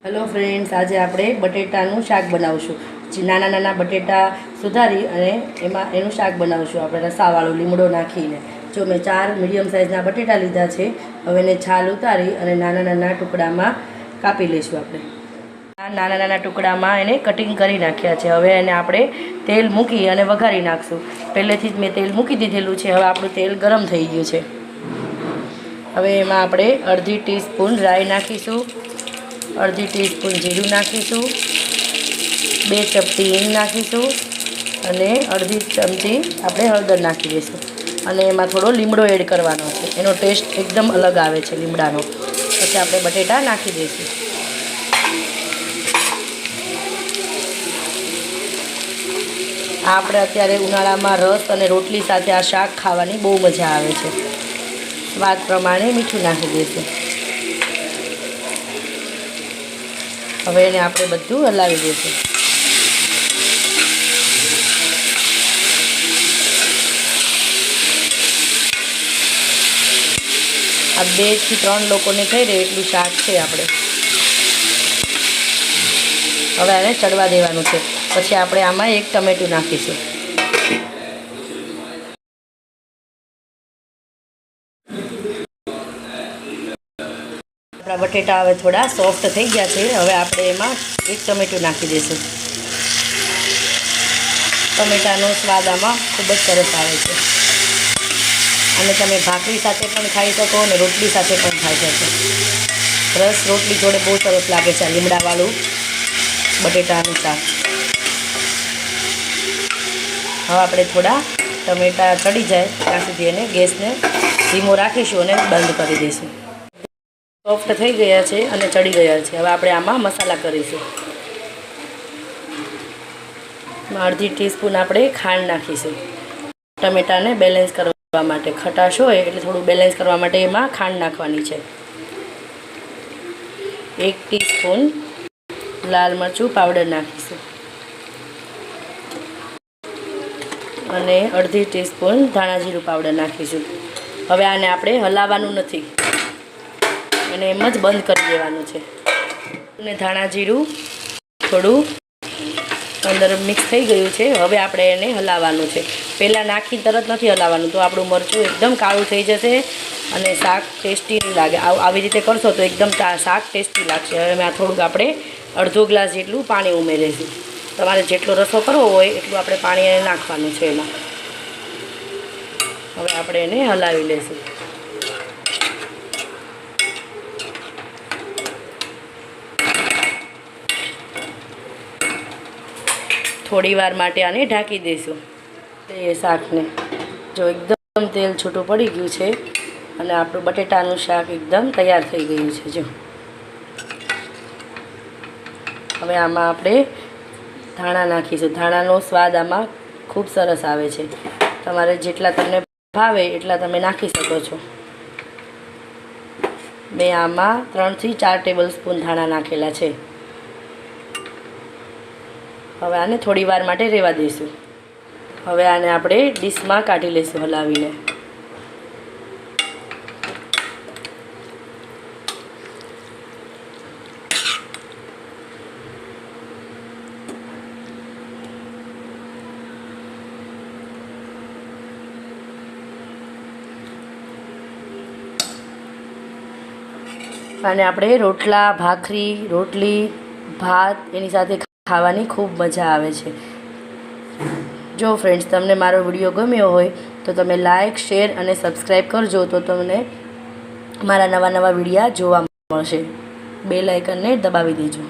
Hello friends, आज આપણે બટેટાનું શાક બનાવશું। નાના નાના બટેટા સુધારી અને એનું શાક બનાવશું આપણે રસાવાળું લીમડો નાખીને। જો મેં 4 મીડિયમ સાઇઝના બટેટા લીધા છે। હવે એને છાલ ઉતારી અને નાના નાના ટુકડામાં કાપી લઈશું આપણે। આ નાના નાના ટુકડામાં એને કટિંગ કરી નાખ્યા છે। હવે એને આપણે તેલ મૂકી અને વઘારી નાખશું। પહેલેથી જ મેં તેલ મૂકી દીધેલું છે। હવે આપણું તેલ ગરમ થઈ ગયું છે। હવે એમાં આપણે અડધી ટીસ્પૂન રાઈ નાખીશું, अर्धी टीस्पून जीरु नाखीशू, 2 चमची हींग नाखीशू अने अर्धी चमची आपणे हळदर नाखी दईशुं अने एमां थोड़ो लीमड़ो एड करवानो छे। एनो टेस्ट एकदम अलग आवे छे लीमड़ानो। पछी आपणे बटेटा नाखी दईशुं। आपणे अत्यारे उनाळामां रस अने रोटली साथे आ शाक खावानी बहु मजा आवे छे। स्वाद प्रमाणे मीठुं नाखी दईशुं। હવે એને આપણે બધું હલાવી દઈશું। આ 2 થી 3 લોકોને ખાઈ રહે એટલું શાક છે આપણે। હવે આને ચડવા દેવાનું છે। પછી આપણે આમાં 1 ટમેટું નાખીશું। આપણા બટેટા હવે થોડા સોફ્ટ થઈ ગયા છે। હવે આપણે એમાં 1 ટમેટું નાખી દઈશું। ટમેટાનો સ્વાદ આમાં ખૂબ જ સરસ આવે છે અને તમે ભાખરી સાથે પણ ખાઈ શકો અને રોટલી સાથે પણ ખાઈ શકો। રસ રોટલી જોડે બહુ સરસ લાગે છે લીમડાવાળું બટેટાનું શાક। હવે આપણે થોડા ટમેટા ચડી જાય ત્યાં સુધી એને ગેસને ધીમો રાખીશું અને બંધ કરી દઈશું। सॉफ्ट थई गया है और चढ़ी गया है। हवे आपणे आमां मसाला करीशुं। अर्धी टीस्पून आपणे खांड नाखीशुं। टमेटाने बेलेन्स करवा माटे, खटाश होय एटले थोडुं बेलेन्स करवा माटे एमां खांड नाखवानी छे। 1 टीस्पून लाल मरचुं पाउडर नाखीशुं अने अर्धी टीस्पून धाणा जीरुं पाउडर नाखीशुं। हवे आने आपणे हलाववानुं नथी, અને એમ જ બંધ કરી દેવાનું છે। અને ધાણા જીરું થોડું અંદર મિક્સ થઈ ગયું છે। હવે આપણે એને હલાવવાનું છે। પહેલાં નાખી તરત નથી હલાવવાનું, તો આપણું મરચું એકદમ કાળું થઈ જશે અને શાક ટેસ્ટી નહીં લાગે। આવી રીતે કરશો તો એકદમ શાક ટેસ્ટી લાગશે। હવે મેં થોડુંક આપણે અડધો ગ્લાસ જેટલું પાણી ઉમેરીશું। તમારે જેટલો રસો કરવો હોય એટલું આપણે પાણી નાખવાનું છે એમાં। હવે આપણે એને હલાવી લઈશું। थोड़ी वार माटे आने ढाकी दईशुं। ए शाकने जो एकदम तेल छूटुं पड़ी गयुं छे अने आपणुं बटेटानुं शाक एकदम तैयार थई गयुं छे। जो हवे आमां आपणे धाणा नाखीशुं। धाणानो स्वाद आमां खूब सरस आवे छे। तमारे जेटला तमने भावे एटला तमे नाखी शको छो। मैं आमां 3 થી 4 टेबलस्पून धाणा नाखेला छे। હવે આને થોડી વાર માટે રહેવા દઈશું। હવે આને આપણે ડીશમાં કાઢી લઈશું હલાવીને। આને આપણે રોટલા, ભાખરી, રોટલી, ભાત એની સાથે ખાવાની खूब मजा आवे छे। जो फ्रेंड्स तमने मारो विडियो गम्यो होय तो तमे लाइक, शेर अने सब्सक्राइब करजो, तो तमने मारा नवा नवा विडिया जोवा मळशे। बेल आइकन ने दबावी देजो।